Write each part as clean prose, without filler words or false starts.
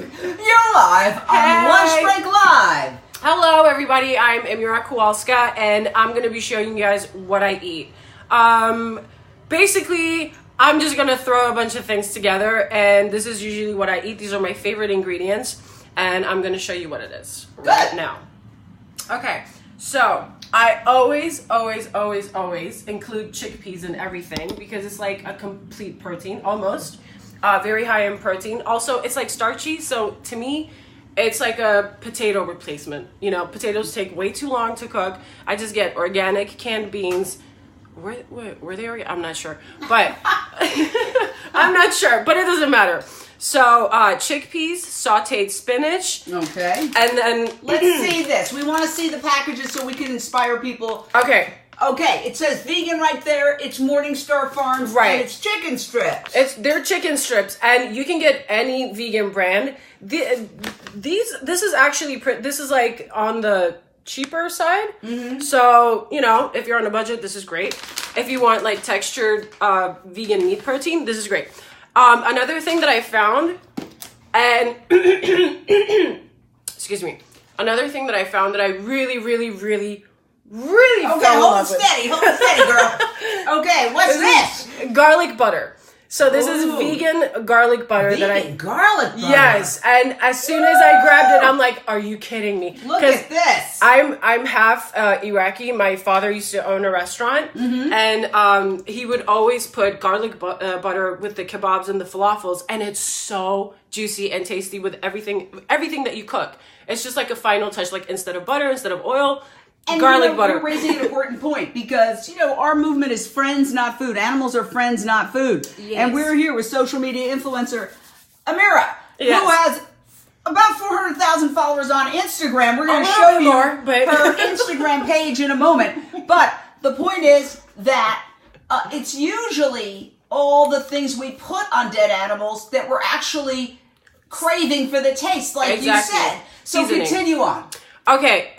You're live on Lunch Break Live. Hello, everybody. I'm Emirafoods, and I'm going to be showing you guys what I eat. Basically, I'm just going to throw a bunch of things together, and this is usually what I eat. These are my favorite ingredients, and I'm going to show you what it is right now. Okay, so I always include chickpeas in everything because it's like a complete protein, almost. Very high in protein. Also, it's like starchy, so to me, it's like a potato replacement. You know, potatoes take way too long to cook. I just get organic canned beans. Were they organic? I'm not sure, but I'm not sure, but it doesn't matter. So chickpeas, sautéed spinach. Okay. And then let's see this. We want to see the packages so we can inspire people. Okay. Okay, it says vegan right there. It's Morningstar Farms, right? And it's chicken strips. They're chicken strips, and you can get any vegan brand. This is actually this is like on the cheaper side. Mm-hmm. So you know, if you're on a budget, this is great. If you want like textured vegan meat protein, this is great. Another thing that I found, and excuse me, another thing that I found that I really okay, hold steady, girl. Okay, what's this? Garlic butter. So this is vegan garlic butter garlic butter. Yes, and as soon as I grabbed it, I'm like, "Are you kidding me?" Look at this. I'm half Iraqi. My father used to own a restaurant, and he would always put garlic butter with the kebabs and the falafels, and it's so juicy and tasty with everything that you cook. It's just like a final touch, like instead of butter, instead of oil. And garlic butter. You're raising an important point because, you know, our movement is friends, not food. Animals are friends, not food. Yes. And we're here with social media influencer Amira, who has about 400,000 followers on Instagram. We're going to show you her Instagram page in a moment. But the point is that it's usually all the things we put on dead animals that we're actually craving for the taste, like you said. So continue on. Okay.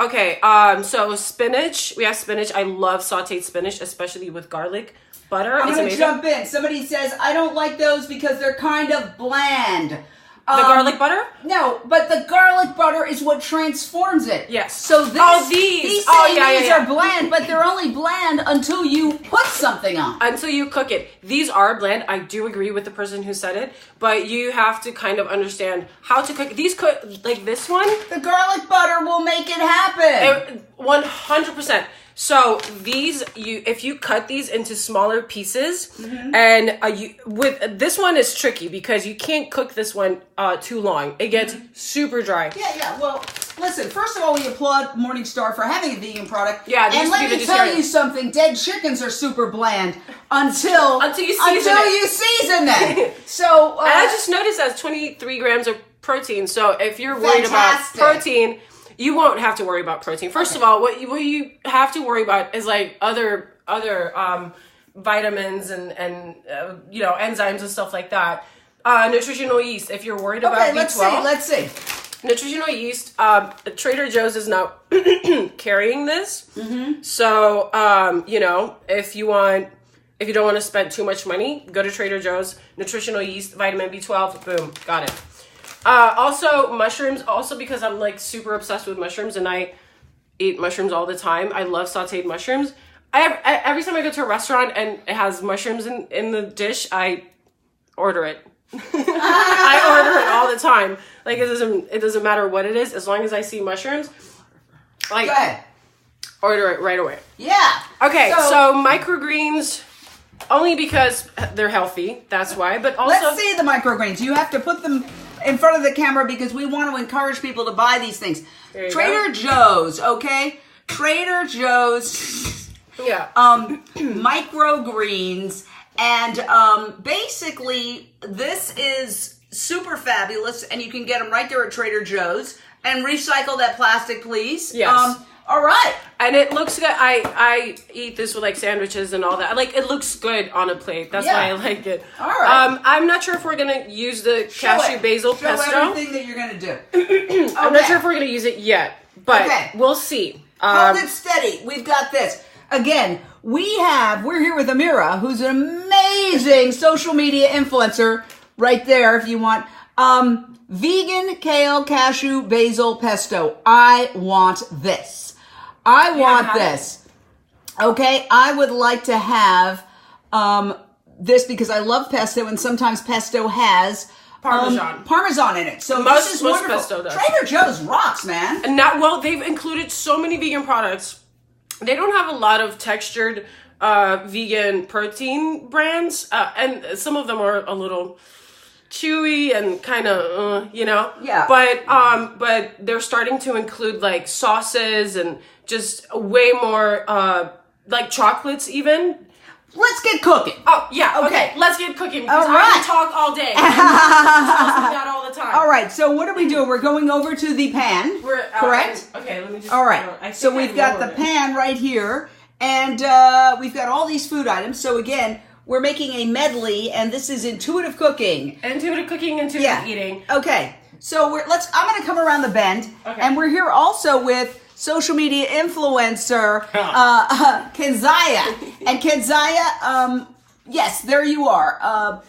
So spinach. We have spinach. I love sautéed spinach, especially with garlic butter. I'm going to jump in. Somebody says, I don't like those because they're kind of bland. The garlic butter? No, but the garlic butter is what transforms it. Yes. So these are bland, but they're only bland until you put something on. Until you cook it. These are bland. I do agree with the person who said it, but you have to kind of understand how to cook. These cook like this one. The garlic butter will make it happen. 100%. So these, if you cut these into smaller pieces, and with this one is tricky because you can't cook this one too long. It gets super dry. Yeah. Well, listen. First of all, we applaud Morningstar for having a vegan product. Yeah, and let me tell you something: dead chickens are super bland until you season them. So and I just noticed that's 23 grams of protein. So if you're worried about protein, you won't have to worry about protein. First of all, what you have to worry about is like other vitamins and you know, enzymes and stuff like that. Nutritional yeast. If you're worried about B12, let's see. Nutritional yeast. Trader Joe's is now carrying this. So you know, if you don't want to spend too much money, go to Trader Joe's. Nutritional yeast, vitamin B12. Boom, got it. Also mushrooms, also because I'm like super obsessed with mushrooms and I eat mushrooms all the time. I love sauteed mushrooms. Every time I go to a restaurant and it has mushrooms in the dish, I order it. I order it all the time. Like it doesn't matter what it is, as long as I see mushrooms, like order it right away. Yeah. Okay, so microgreens, only because they're healthy, that's why, but also let's see the microgreens. You have to put them in front of the camera because we want to encourage people to buy these things. Trader Joe's, okay? Trader Joe's. Yeah. Microgreens, and basically this is super fabulous, and you can get them right there at Trader Joe's. And recycle that plastic, please. Yes. All right. And it looks good. I eat this with like sandwiches and all that. Like it looks good on a plate. That's why I like it. All right. I'm not sure if we're gonna use the cashew basil pesto. Show everything that you're gonna do. I'm not sure if we're gonna use it yet, but we'll see. Hold it steady. We've got this. Again, we're here with Amira, who's an amazing social media influencer right there if you want. Vegan kale, cashew, basil, pesto. I want this. I want this. Okay, I would like to have this because I love pesto, and sometimes pesto has Parmesan in it. So this is wonderful. Pesto does. Trader Joe's rocks, man. And they've included so many vegan products. They don't have a lot of textured vegan protein brands, and some of them are a little chewy and kind of, Yeah. But they're starting to include like sauces and just way more like chocolates even. Let's get cooking. Oh, yeah. Okay. Let's get cooking because I can talk all day. That all the time. All right. So what are we doing? We're going over to the pan. Correct? Okay. Let me just. All right. So we've got the pan right here, and we've got all these food items. So again, we're making a medley, and this is intuitive cooking. Intuitive cooking, intuitive eating. Okay. So I'm going to come around the bend, and we're here also with social media influencer, Kenzaya. And Kenzaya, yes, there you are.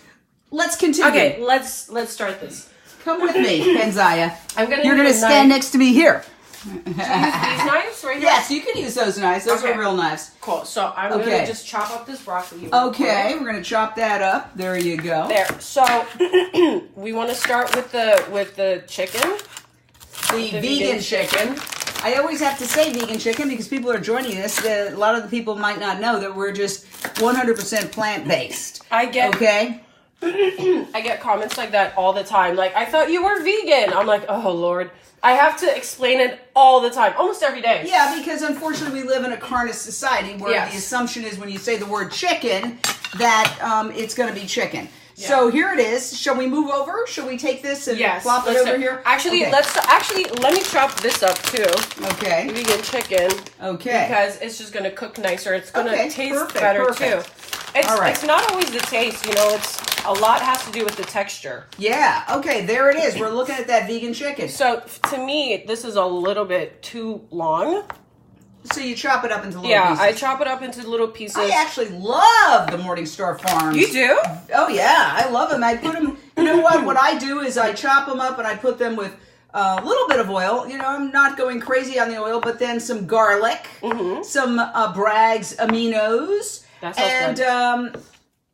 Let's continue. Okay, let's start this. Come with me, Kenzaya. You're going to stand next to me here. Use these knives right here? Yes, you can use those knives. Those are real knives. Cool. So I'm going to just chop up this broccoli. Okay, we're going to chop that up. There you go. There. So we want to start with the chicken. The vegan chicken. I always have to say vegan chicken because people are joining us. A lot of the people might not know that we're just 100% plant-based. I get comments like that all the time. Like, I thought you were vegan. I'm like, oh, Lord. I have to explain it all the time, almost every day. Yeah, because unfortunately we live in a carnist society where the assumption is when you say the word chicken that it's going to be chicken. Yeah. So here it is. Shall we move over? Shall we take this and flop it over here? Actually, let me chop this up too. Okay. Vegan chicken. Okay. Because it's just going to cook nicer. It's going to taste better too. It's not always the taste, it's a lot has to do with the texture. Yeah. Okay, there it is. We're looking at that vegan chicken. So to me, this is a little bit too long. So you chop it up into little pieces? Yeah, I chop it up into little pieces. I actually love the Morningstar Farms. You do? Oh, yeah. I love them. I put them, you know what? What I do is I chop them up and I put them with a little bit of oil. I'm not going crazy on the oil, but then some garlic, some Bragg's aminos. That sounds good.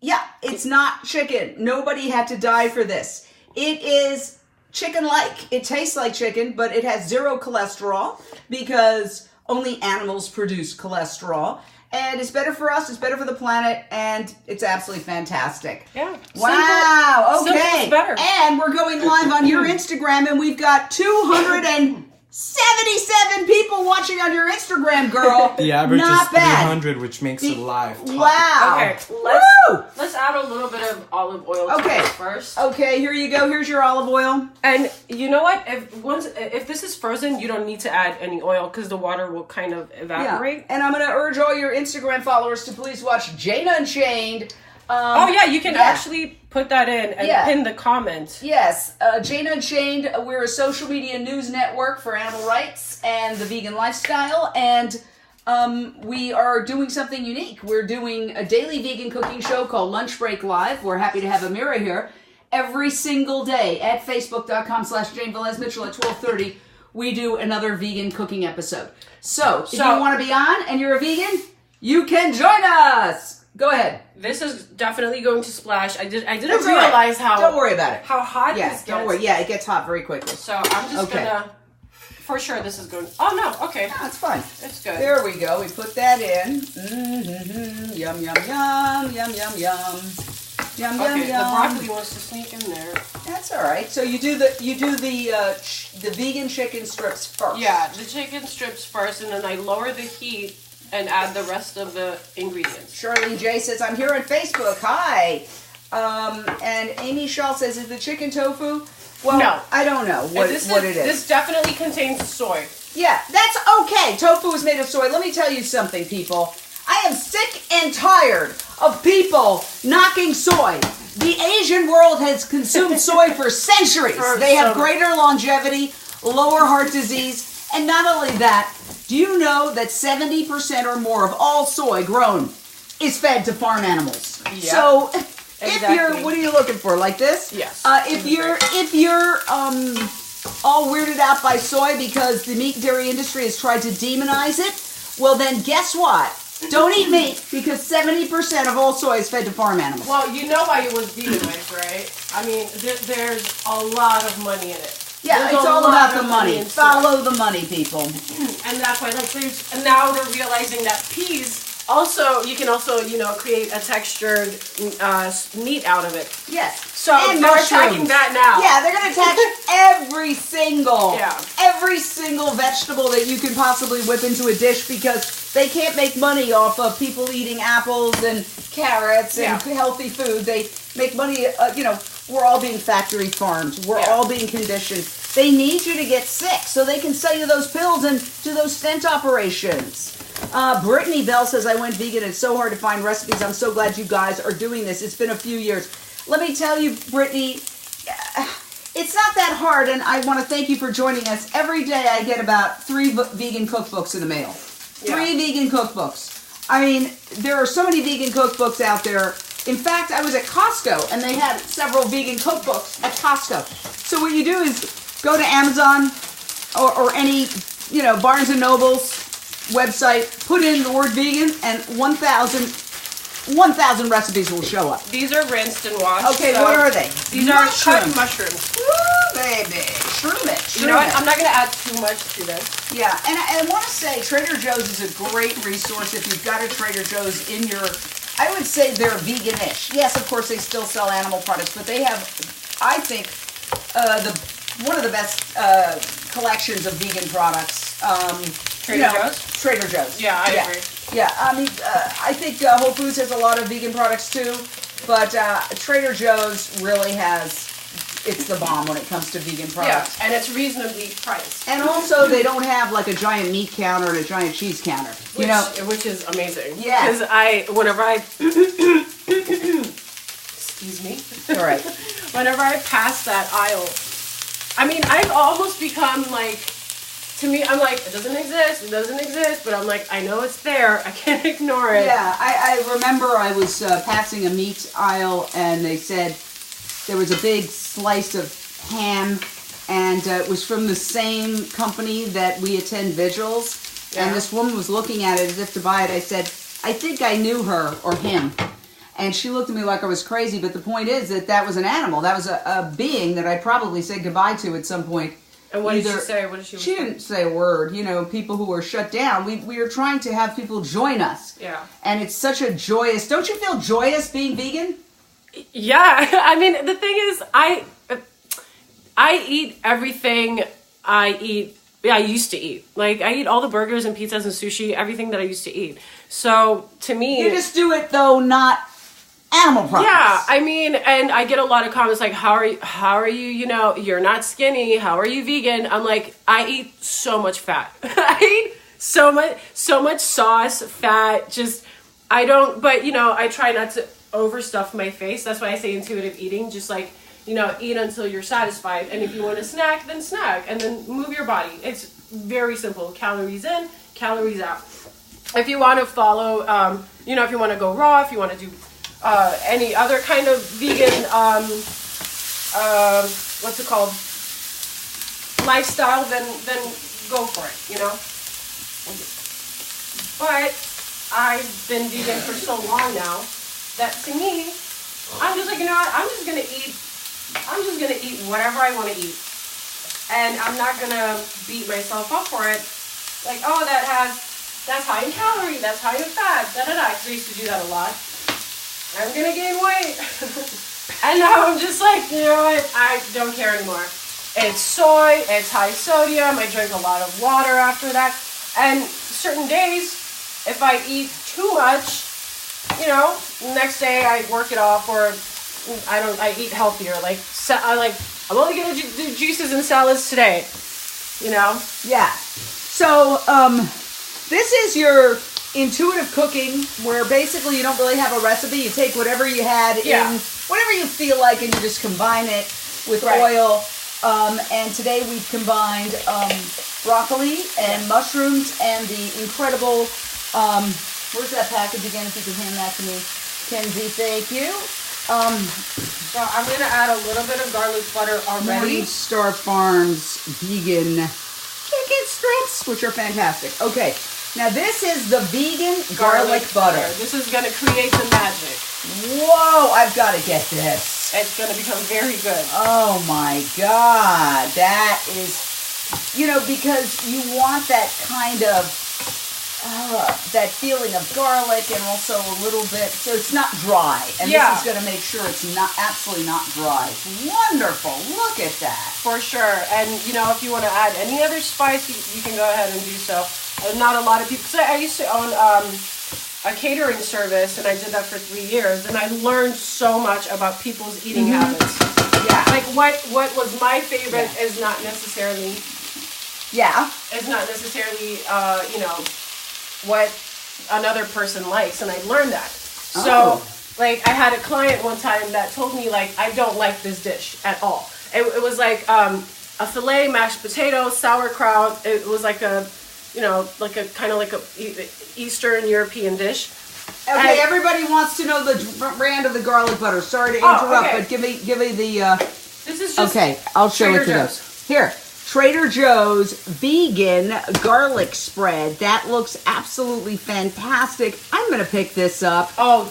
Yeah, it's not chicken. Nobody had to die for this. It is chicken-like. It tastes like chicken, but it has zero cholesterol because only animals produce cholesterol. And it's better for us, it's better for the planet, and it's absolutely fantastic. Yeah. Wow, simple, okay. Simple is better. And we're going live on your Instagram, and we've got 277 people watching on your Instagram, girl. The average Not is bad. 300, which makes it live. Wow. Okay, let's add a little bit of olive oil to it first. Okay, here you go. Here's your olive oil. And you know what? If this is frozen, you don't need to add any oil because the water will kind of evaporate. Yeah. And I'm going to urge all your Instagram followers to please watch Jane Unchained. You can actually put that in and pin the comment. Yes, Jane Unchained, we're a social media news network for animal rights and the vegan lifestyle, and we are doing something unique. We're doing a daily vegan cooking show called Lunch Break Live. We're happy to have Amira here. Every single day at facebook.com/Jane Velez-Mitchell at 12:30, we do another vegan cooking episode. So if you want to be on and you're a vegan, you can join us. Go ahead. This is definitely going to splash. I didn't realize how. Don't worry about it. How hot this gets. Don't worry. Yeah, it gets hot very quickly. So I'm just gonna. For sure, this is going. Oh no. Okay. Yeah, it's fine. It's good. There we go. We put that in. Mm-hmm. Yum yum yum yum yum yum. Yum yum yum. The broccoli wants to sneak in there. That's all right. So you do the vegan chicken strips first. Yeah, the chicken strips first, and then I lower the heat and add the rest of the ingredients. Charlene J says, I'm here on Facebook. Hi. And Amy Shaw says, is the chicken tofu? Well, no. I don't know what it is. This definitely contains soy. Yeah, that's okay. Tofu is made of soy. Let me tell you something, people. I am sick and tired of people knocking soy. The Asian world has consumed soy for centuries. They have greater longevity, lower heart disease, and not only that, do you know that 70% or more of all soy grown is fed to farm animals? Yeah. So Exactly. What are you looking for? Like this? Yes. If you're all weirded out by soy because the meat and dairy industry has tried to demonize it, well then guess what? Don't eat meat because 70% of all soy is fed to farm animals. Well, you know why it was demonized, right? I mean, there's a lot of money in it. Yeah, it's all about the money. Follow the money, people. And that's why, like, and now they're realizing that peas also, you can also, create a textured meat out of it. Yes. So they're attacking that now. Yeah, they're going to attack every single vegetable that you can possibly whip into a dish because they can't make money off of people eating apples and carrots and healthy food. They make money, we're all being factory farmed. We're all being conditioned. They need you to get sick so they can sell you those pills and do those stent operations. Brittany Bell says, I went vegan. It's so hard to find recipes. I'm so glad you guys are doing this. It's been a few years. Let me tell you, Brittany, it's not that hard, and I want to thank you for joining us. Every day I get about 3 vegan cookbooks in the mail. 3 vegan cookbooks. I mean, there are so many vegan cookbooks out there. In fact, I was at Costco, and they had several vegan cookbooks at Costco. So what you do is go to Amazon or any, Barnes & Noble's website, put in the word vegan, and 1,000 recipes will show up. These are rinsed and washed. Okay, so what are they? These are cut mushrooms. Woo, baby. Shroom it. You know what? I'm not going to add too much to this. Yeah, and I want to say Trader Joe's is a great resource if you've got a Trader Joe's in your... I would say they're vegan-ish. Yes, of course, they still sell animal products, but they have, I think, one of the best collections of vegan products. Trader Joe's? Trader Joe's. Yeah, I agree. Yeah, I mean, I think Whole Foods has a lot of vegan products too, but Trader Joe's really it's the bomb when it comes to vegan products. Yeah, and it's reasonably priced. And also, they don't have like a giant meat counter and a giant cheese counter. Which is amazing. Yeah. Because whenever I, excuse me. All right. Whenever I pass that aisle, I mean, I've almost become like, to me, I'm like, it doesn't exist, but I'm like, I know it's there, I can't ignore it. Yeah, I remember I was passing a meat aisle and they said there was a big slice of ham and it was from the same company that we attend vigils. Yeah. And this woman was looking at it as if to buy it. I said, I think I knew her or him. And she looked at me like I was crazy, but the point is that was an animal. That was a being that I probably said goodbye to at some point. And what did she say? What did she didn't say a word. People who are shut down. We are trying to have people join us. Yeah. And it's such a joyous... Don't you feel joyous being vegan? Yeah. I mean, the thing is, I eat everything I used to eat. Like, I eat all the burgers and pizzas and sushi, everything that I used to eat. So, to me... You just do it, though, not animal products. Yeah, I mean, and I get a lot of comments like, how are you, you're not skinny, how are you vegan? I'm like, I eat so much fat. I eat so much sauce, fat, I try not to overstuff my face. That's why I say intuitive eating, just like, eat until you're satisfied. And if you want to snack, then snack. And then move your body. It's very simple. Calories in, calories out. If you want to follow, if you want to go raw, if you want to do any other kind of vegan, what's it called, lifestyle, then go for it, But I've been vegan for so long now that to me, I'm just like, I'm just gonna eat whatever I want to eat, and I'm not gonna beat myself up for it. Like, oh, that's high in calorie, that's high in fat, da da da. Because I used to do that a lot. I'm gonna gain weight. And now I'm just like, you know what? I don't care anymore. It's soy, it's high sodium, I drink a lot of water after that. And certain days, if I eat too much, next day I work it off, or I eat healthier. I'm only gonna do juices and salads today, Yeah. So, this is your intuitive cooking, where basically you don't really have a recipe. You take whatever you had in, whatever you feel like, and you just combine it with oil. And today we've combined broccoli and mushrooms and the incredible, where's that package again, if you could hand that to me, Kenzie, thank you. So I'm going to add a little bit of garlic butter already. Morningstar Farms vegan chicken strips, which are fantastic. Okay, now this is the vegan garlic butter. This is going to create the magic. Whoa, I've got to get this. It's going to become very good. Oh my God, that is, because you want that kind of, that feeling of garlic and also a little bit, so it's not dry. And this is going to make sure it's absolutely not dry. Wonderful, look at that. For sure. And, if you want to add any other spice, you can go ahead and do so. Not a lot of people, because I used to own a catering service, and I did that for 3 years, and I learned so much about people's eating habits. Yeah. Like what was my favorite is not necessarily what another person likes, and I learned that. So like I had a client one time that told me like I don't like this dish at all. It was like a filet, mashed potato, sauerkraut. It was like a like a kind of like a Eastern European dish. Okay, everybody wants to know the brand of the garlic butter. Sorry to interrupt, but give me the. This is just I'll show Trader it to Joe's. those. Here, Trader Joe's vegan garlic spread. That looks absolutely fantastic. I'm gonna pick this up. Oh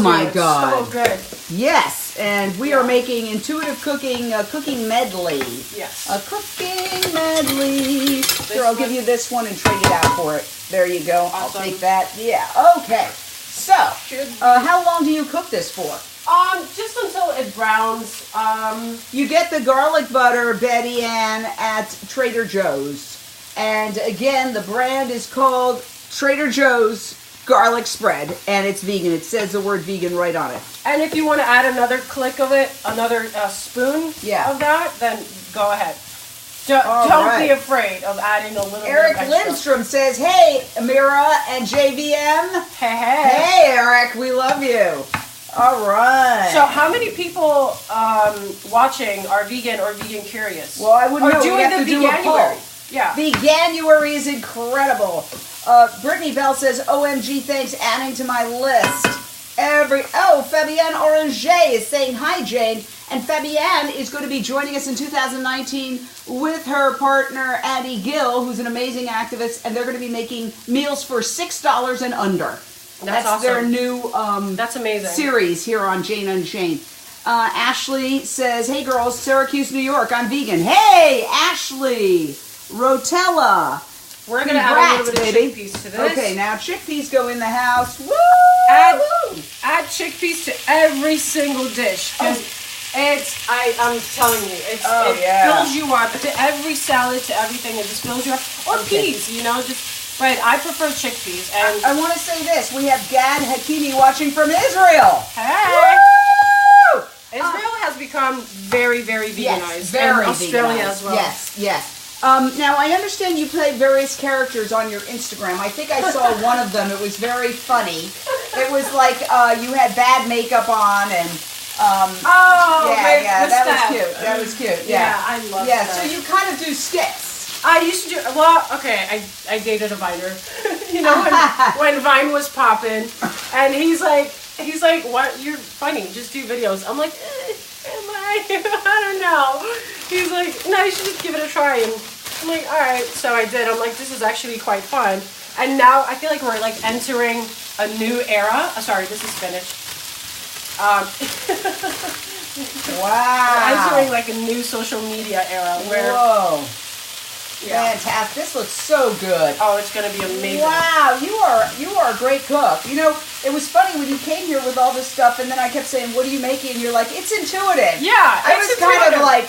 my God! So good. Yes, and we are making intuitive cooking, a cooking medley. Yes. A cooking medley. Here, I'll give you this one and trade it out for it. There you go. Awesome. I'll take that. Yeah. Okay. So, how long do you cook this for? Just until it browns. You get the garlic butter, Betty Ann, at Trader Joe's. And again, the brand is called Trader Joe's garlic spread, and it's vegan. It says the word vegan right on it. And if you want to add another click of it, another spoon of that, then go ahead. Don't be afraid of adding a little Eric bit extra. Lindstrom says, hey, Amira and JVM. Hey, Eric, we love you. All right. So how many people watching are vegan or vegan curious? Well, I wouldn't know. Doing we have to do a poll. Yeah. Veganuary is incredible. Brittany Bell says, OMG, thanks, adding to my list. Fabienne Oranger is saying, hi, Jane. And Fabienne is going to be joining us in 2019 with her partner, Addie Gill, who's an amazing activist, and they're going to be making meals for $6 and under. That's awesome. Their new that's amazing. series here on Jane Unchained. Ashley says, hey, girls, Syracuse, New York, I'm vegan. Hey, Ashley! Rotella! We're going to add a little bit of chickpeas to this. Okay, now chickpeas go in the house. Woo! Add chickpeas to every single dish. I'm telling you, it fills you up. To every salad, to everything, it just fills you up. Or peas, but I prefer chickpeas. And I want to say this. We have Gad Hakimi watching from Israel. Hey! Woo! Israel has become very, very veganized. Yes, very and Australia veganized. as well. Yes. Now, I understand you play various characters on your Instagram. I think I saw one of them. It was very funny. It was like you had bad makeup on and... that was cute. Yeah, I love that. So you kind of do skits. I used to do, I dated a Viner, when Vine was popping, and he's like, what, you're funny, just do videos. I'm like, am I? I don't know. He's like, no, you should just give it a try, and I'm like, all right, so I did. I'm like, this is actually quite fun, and now I feel like we're like entering a new era. Sorry, this is finished. Wow. We're entering like a new social media era where... Whoa. Yeah. Fantastic. This looks so good. Oh, it's going to be amazing. Wow, you are a great cook. It was funny when you came here with all this stuff, and then I kept saying, what are you making? And you're like, it's intuitive. Yeah, I was kind of like,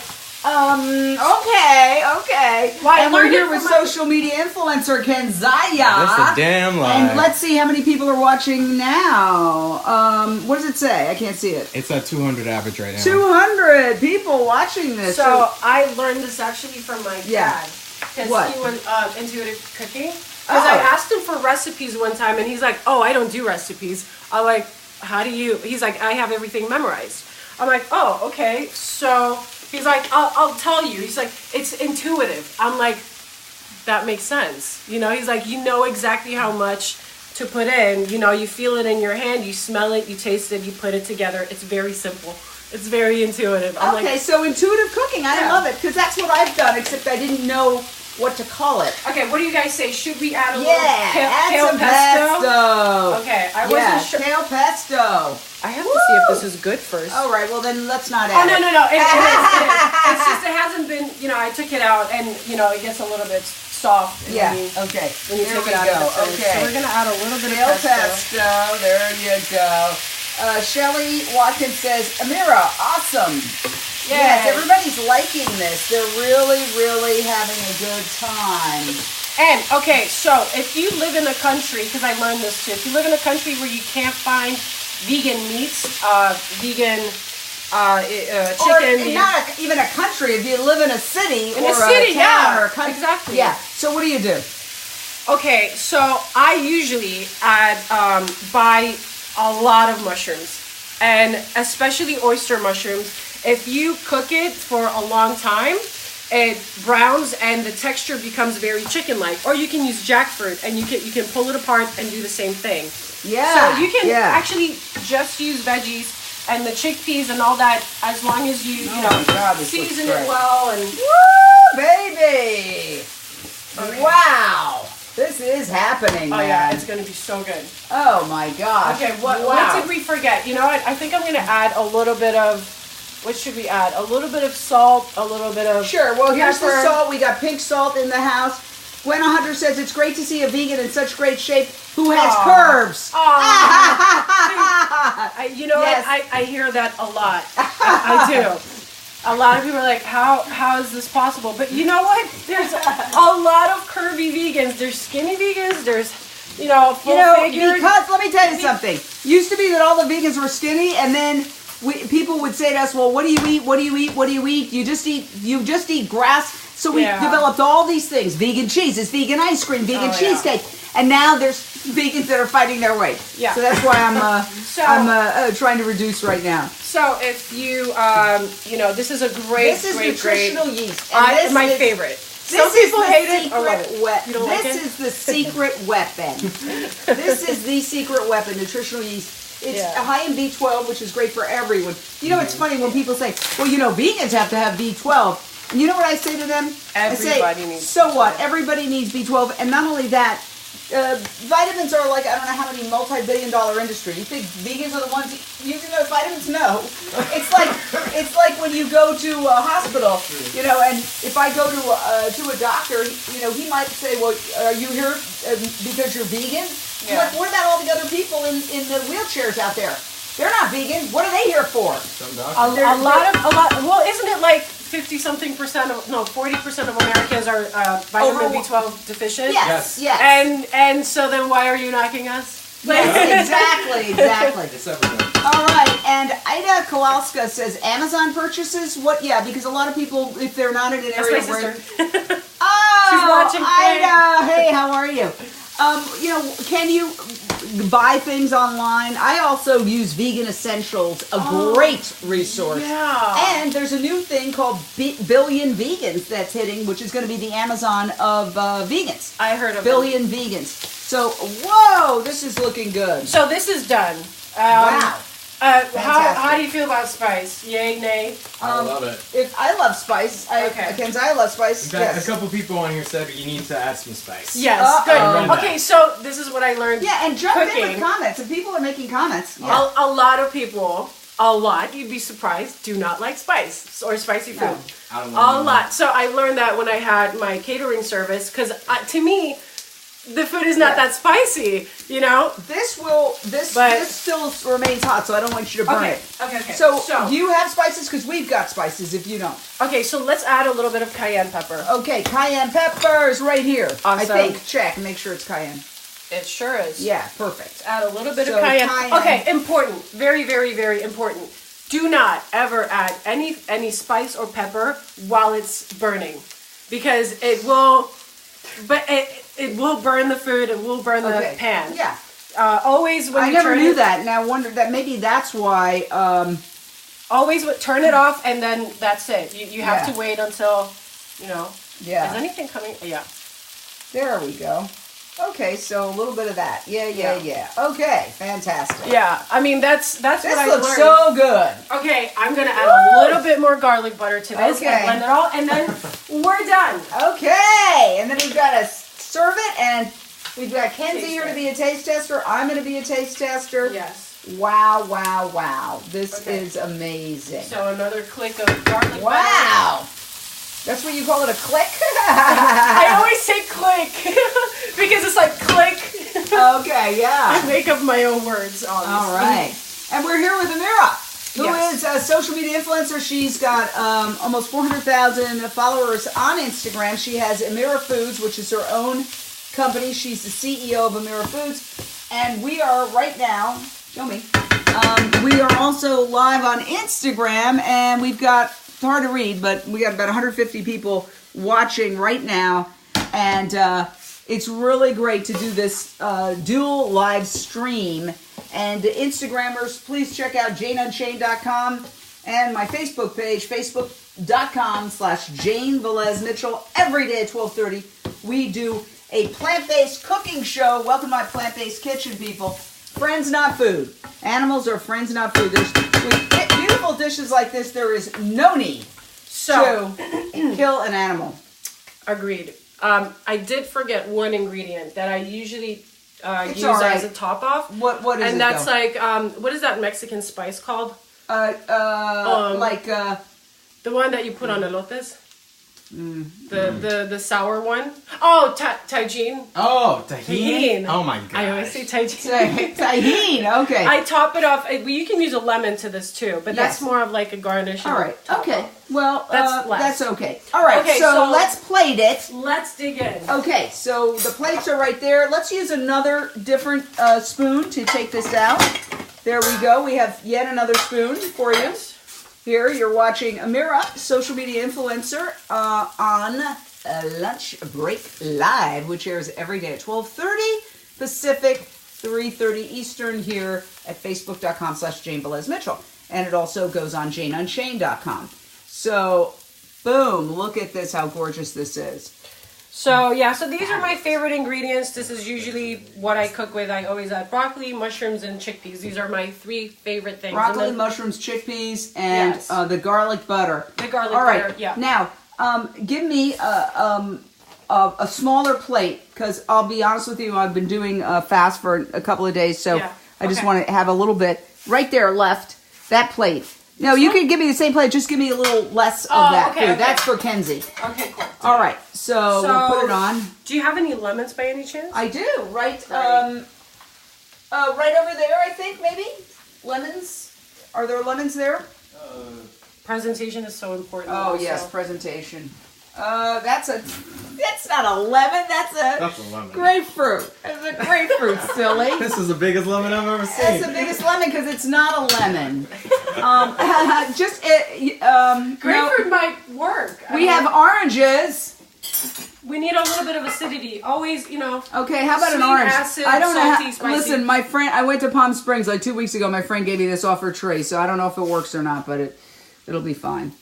okay. Well, and we're here with social media influencer Ken Zaya. That's a damn lie. And let's see how many people are watching now. What does it say? I can't see it. It's at 200 average right now. 200 people watching this. So I learned this actually from my dad. What? He went intuitive cooking. Because I asked him for recipes one time, and he's like, oh, I don't do recipes. I'm like, how do you? He's like, I have everything memorized. I'm like, oh, okay. So he's like, I'll tell you. He's like, it's intuitive. I'm like, that makes sense. He's like, you know exactly how much to put in. You know, you feel it in your hand, you smell it, you taste it, you put it together. It's very simple. It's very intuitive. Okay, so intuitive cooking. I love it because that's what I've done, except I didn't know what to call it. Okay, what do you guys say? Should we add a little add kale some pesto? Okay, I wasn't sure. Kale pesto. I have to see if this is good first. All right, well then let's not Oh, add no, it. no, no. It is. It's just it hasn't been, you know, I took it out and, you know, it gets a little bit soft. Yeah, okay. When you Here take we it out go. of the fridge. Okay. So we're going to add a little bit Kale of pesto. There you go. Shelly Watkins says, Amira, awesome. Yes, everybody's liking this. They're really, really having a good time. And, okay, so if you live in a country, because I learned this too, if you live in a country where you can't find vegan meats, vegan chicken. Or not even a country, if you live in a city in or a town or a country. Exactly. Yeah, so what do you do? Okay, so I usually buy a lot of mushrooms, and especially oyster mushrooms. If you cook it for a long time, it browns and the texture becomes very chicken-like. Or you can use jackfruit and you can pull it apart and do the same thing. Yeah. So you can actually just use veggies and the chickpeas and all that, as long as you season it well and. Woo, baby! Okay. Wow. This is happening, man. Oh yeah, it's gonna be so good. Oh my gosh. Okay, what did we forget? You know what? I think I'm gonna add a little bit of, what should we add? A little bit of salt, a little bit of Sure, well here's the pepper. salt. We got pink salt in the house. Gwen Hunter says, it's great to see a vegan in such great shape who has curves. You know what? I hear that a lot. I do. A lot of people are like, how is this possible? But you know what? There's a lot of curvy vegans. There's skinny vegans. There's, full figured. Because let me tell you something. Used to be that all the vegans were skinny, and then people would say to us, well, what do you eat? What do you eat? What do you eat? You just eat grass. So we developed all these things: vegan cheeses, vegan ice cream, vegan cheesecake, and now there's vegans that are fighting their way. Yeah. So that's why I'm trying to reduce right now. So if you this is a great, nutritional yeast. And my favorite. Some people hate it or love it. You don't like it? This is the secret weapon. This is the secret weapon, nutritional yeast. It's high in B12, which is great for everyone. You know, it's funny when people say, well, vegans have to have B12. And you know what I say to them? Everybody needs so B12. What? Everybody needs B12. And not only that, vitamins are like, I don't know how many multi-billion-dollar industry. You think vegans are the ones using those vitamins? No. It's like when you go to a hospital, and if I go to a doctor, he might say, well, are you here because you're vegan? Yeah. Like, what about all the other people in the wheelchairs out there? They're not vegan. What are they here for? A lot. Well, isn't it like 40% of Americans are vitamin B12 deficient? Yes. And so then why are you knocking us? Yes, exactly. It's everything. All right, and Ida Kowalska says Amazon purchases. What? Yeah, because a lot of people, if they're not in an area where. Oh, she's watching. Ida, hey, how are you? Can you buy things online? I also use Vegan Essentials, a great resource. Yeah. And there's a new thing called Billion Vegans that's hitting, which is going to be the Amazon of vegans. I heard of Billion Vegans. So, whoa, this is looking good. So this is done. Wow. How do you feel about spice? Yay, nay? I love it. I love spice. Kenzie, I love spice. In fact, a couple people on here said you need to add some spice. Yes, good. Okay, so this is what I learned. Yeah, and jump in with comments. And people are making comments. Yeah. A lot of people, you'd be surprised, do not like spice or spicy food. No, I don't like a lot. So I learned that when I had my catering service, because to me, the food is not that spicy, This still remains hot, so I don't want you to burn it. Okay. So you have spices? Because we've got spices if you don't. Okay, so let's add a little bit of cayenne pepper. Okay, cayenne pepper is right here. Awesome. I think. Check. Make sure it's cayenne. It sure is. Yeah, perfect. Add a little bit of cayenne. Okay, important. Very, very, very important. Do not ever add any spice or pepper while it's burning, because it will burn the food. It will burn the pan. Yeah. Always when I never knew that, and I wondered that maybe that's why. Always turn it off, and then that's it. You have to wait until, Yeah. Is anything coming? Yeah. There we go. Okay, so a little bit of that. Yeah. Okay, fantastic. Yeah, I mean that's what I learned. This looks so good. Okay, I'm gonna add a little bit more garlic butter to this Okay. and blend it all, and then we're done. Okay, and then we've got to serve it, and we've got Kenzie here to be a taste tester. I'm going to be a taste tester. Yes. Wow. This is amazing. So another click of garlic butter. Wow. That's what you call it, a click? I always say click because it's like click. Okay, yeah. I make up my own words, obviously. All right. And we're here with Emira, who is a social media influencer. She's got almost 400,000 followers on Instagram. She has Emirafoods, which is her own company. She's the CEO of Emirafoods. And we are right now, show me, we are also live on Instagram, and we've got, it's hard to read, but we got about 150 people watching right now. And it's really great to do this dual live stream. And Instagrammers, please check out JaneUnchained.com and my Facebook page, Facebook.com/Jane Velez-Mitchell. Every day at 12:30, we do a plant-based cooking show. Welcome to my plant-based kitchen, people. Friends, not food. Animals are friends, not food. With beautiful dishes like this, there is no need to kill an animal. Agreed. I did forget one ingredient that I usually use as a top off. What is it? And that's like what is that Mexican spice called? The one that you put on elotes. The sour one. Oh, tajin. Oh, tahini. Oh my god. I always say tajin. Tahini. Okay. I top it off. You can use a lemon to this too, but that's more of like a garnish. All right. Okay. Well, that's okay. All right. Okay, so let's plate it. Let's dig in. Okay. So the plates are right there. Let's use another different spoon to take this out. There we go. We have yet another spoon for you. Here, you're watching Emira, social media influencer, on Lunch Break Live, which airs every day at 12:30 Pacific, 3:30 Eastern here at Facebook.com/Jane Velez-Mitchell. And it also goes on JaneUnchained.com. So, boom, look at this, how gorgeous this is. So, so these are my favorite ingredients. This is usually what I cook with. I always add broccoli, mushrooms, and chickpeas. These are my three favorite things. Broccoli, mushrooms, chickpeas, and the garlic butter. The garlic butter, yeah. Now, give me a smaller plate, because I'll be honest with you, I've been doing fast for a couple of days, so I just want to have a little bit right there left, that plate. No, you can give me the same plate. Just give me a little less of that food. Okay. That's for Kenzie. Okay, cool. All right, so we'll put it on. Do you have any lemons by any chance? I do. Right over there, I think, maybe. Lemons. Are there lemons there? Presentation is so important. Oh, also. yes, presentation. That's not a lemon. That's a lemon. Grapefruit. It's a grapefruit, silly. This is the biggest lemon I've ever seen. It's the biggest lemon because it's not a lemon. Grapefruit might work. We have oranges. We need a little bit of acidity. Always, Okay, how about an sweet, orange? acid, I don't know. salty, spicy. Listen, my friend, I went to Palm Springs like 2 weeks ago. My friend gave me this off her tray, so I don't know if it works or not, but it'll be fine.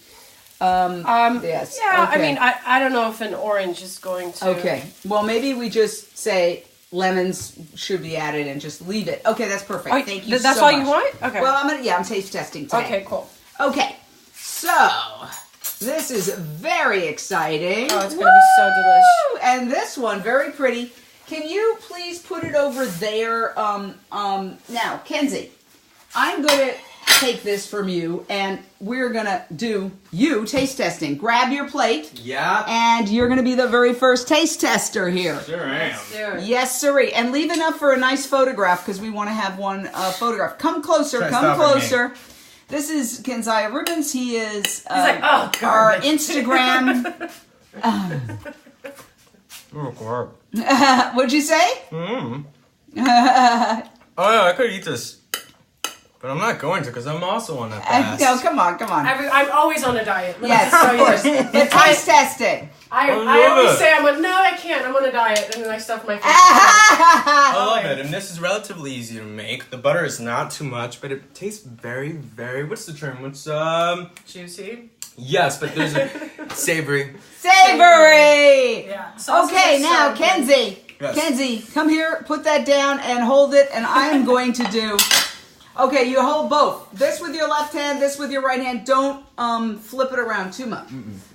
Yes. Yeah, okay. I mean, I don't know if an orange is going to. Okay. Well, maybe we just say lemons should be added and just leave it. Okay, that's perfect. Oh, thank you. That's so all much. you want? Okay. Well, I'm taste testing today. Okay, cool. Okay. So this is very exciting. Oh, it's gonna be so delicious. And this one, very pretty. Can you please put it over there? Now, Kenzie, I'm gonna take this from you, and we're gonna do taste testing. Grab your plate. Yeah. And you're gonna be the very first taste tester here. Sure am. Yes, sirree. And leave enough for a nice photograph, because we want to have one photograph. Come closer. Come closer. This is Kenziah Rubens. He is our Instagram. What'd you say? Oh yeah, I could eat this. But I'm not going to, because I'm also on a fast. No, come on. I'm always on a diet. Yes, of course. But taste testing. I always say I can't. I'm on a diet, and then I stuff my face. I love it, and this is relatively easy to make. The butter is not too much, but it tastes very, very. What's the term? What's juicy? Yes, but there's a savory. Savory. Yeah. Okay, now Kenzie. Yes. Kenzie, come here, put that down and hold it, and I am going to do... Okay, you hold both. This with your left hand, this with your right hand. Don't flip it around too much.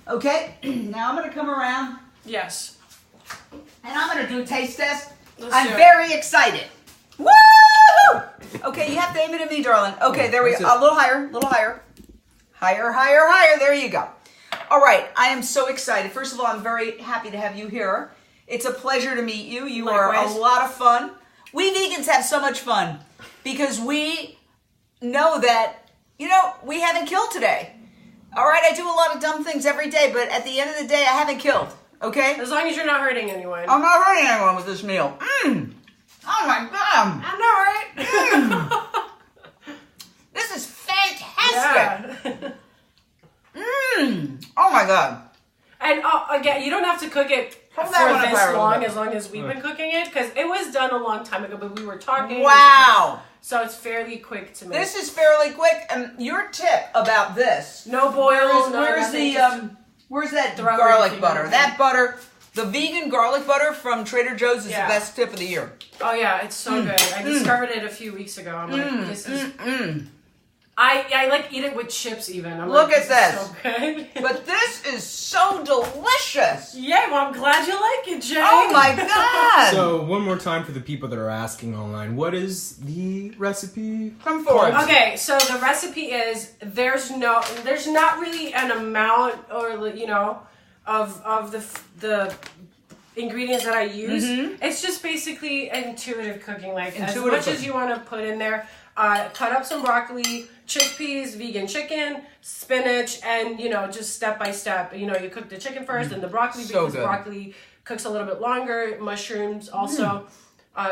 Okay? Now I'm going to come around. Yes. And I'm going to do a taste test. Let's do it. Very excited. Woo! Okay, you have to aim it at me, darling. Okay, there we go. A little higher, a little higher. Higher, higher, higher. There you go. All right, I am so excited. First of all, I'm very happy to have you here. It's a pleasure to meet you. You are a lot of fun. We vegans have so much fun because we know that, we haven't killed today. All right, I do a lot of dumb things every day, but at the end of the day, I haven't killed. Okay? As long as you're not hurting anyone. I'm not hurting anyone with this meal. Oh my God. I know, right? This is fantastic. Yeah. Oh my God. And again, you don't have to cook it for this long as we've been cooking it, because it was done a long time ago, but we were talking. Wow. So it's fairly quick to make. This is fairly quick. And your tip about this. No boils. Where's that garlic butter? That butter, the vegan garlic butter from Trader Joe's is the best tip of the year. Oh yeah, it's so good. I discovered it a few weeks ago. I'm like, this is... I like eat it with chips even. Look at this. So good. But this is so delicious. Yeah, well, I'm glad you like it, Jane. Oh my God. So one more time for the people that are asking online, what is the recipe? Come forward. Okay, so the recipe is there's not really an amount or of the ingredients that I use. It's just basically intuitive cooking, as much as you want to put in there. Cut up some broccoli, chickpeas, vegan chicken, spinach, and just step by step. You cook the chicken first, and the broccoli, because broccoli cooks a little bit longer. Mushrooms also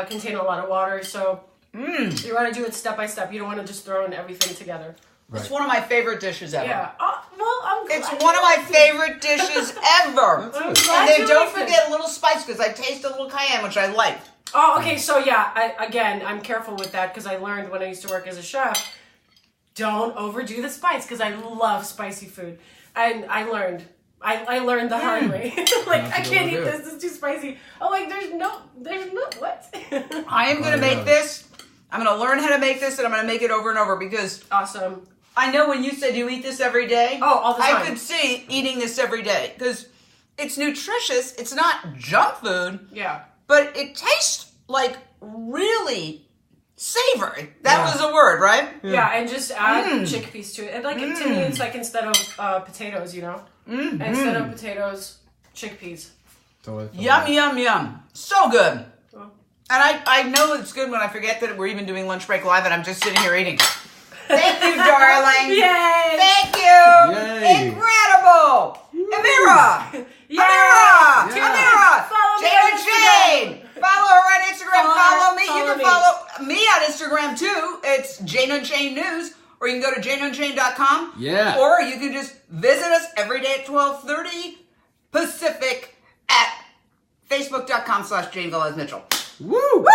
contain a lot of water, so you want to do it step by step. You don't want to just throw in everything together. Right. It's one of my favorite dishes ever. Yeah. Well, I'm glad. It's one of my favorite dishes ever. And then don't forget a little spice, because I taste a little cayenne, which I like. Oh, okay. So yeah, I'm careful with that, because I learned when I used to work as a chef, don't overdo the spice, because I love spicy food, and I learned the hard way. I can't eat this; it's too spicy. I'm like, there's no what? I am gonna make this. I'm gonna learn how to make this, and I'm gonna make it over and over, because awesome. I know when you said you eat this every day. Oh, all the time. I could see eating this every day because it's nutritious. It's not junk food. Yeah. But it tastes like really savory. That was the word, right? Yeah, and just add chickpeas to it. And to me, it's like instead of potatoes, instead of potatoes, chickpeas. Yum, yum, yum. So good. Well. And I know it's good when I forget that we're even doing Lunch Break Live and I'm just sitting here eating. Thank you, darling. Yay. Thank you. Yay. Incredible. Amira. Yay. Amira. Yeah. Amira. Follow me Jane on Instagram. Follow her on Instagram. Follow me. You can me. follow me on Instagram too. It's Jane Unchained News. Or you can go to janeunchained.com. Yeah. Or you can just visit us every day at 12:30 Pacific at facebook.com/Jane Velez-Mitchell. Woo! Woo!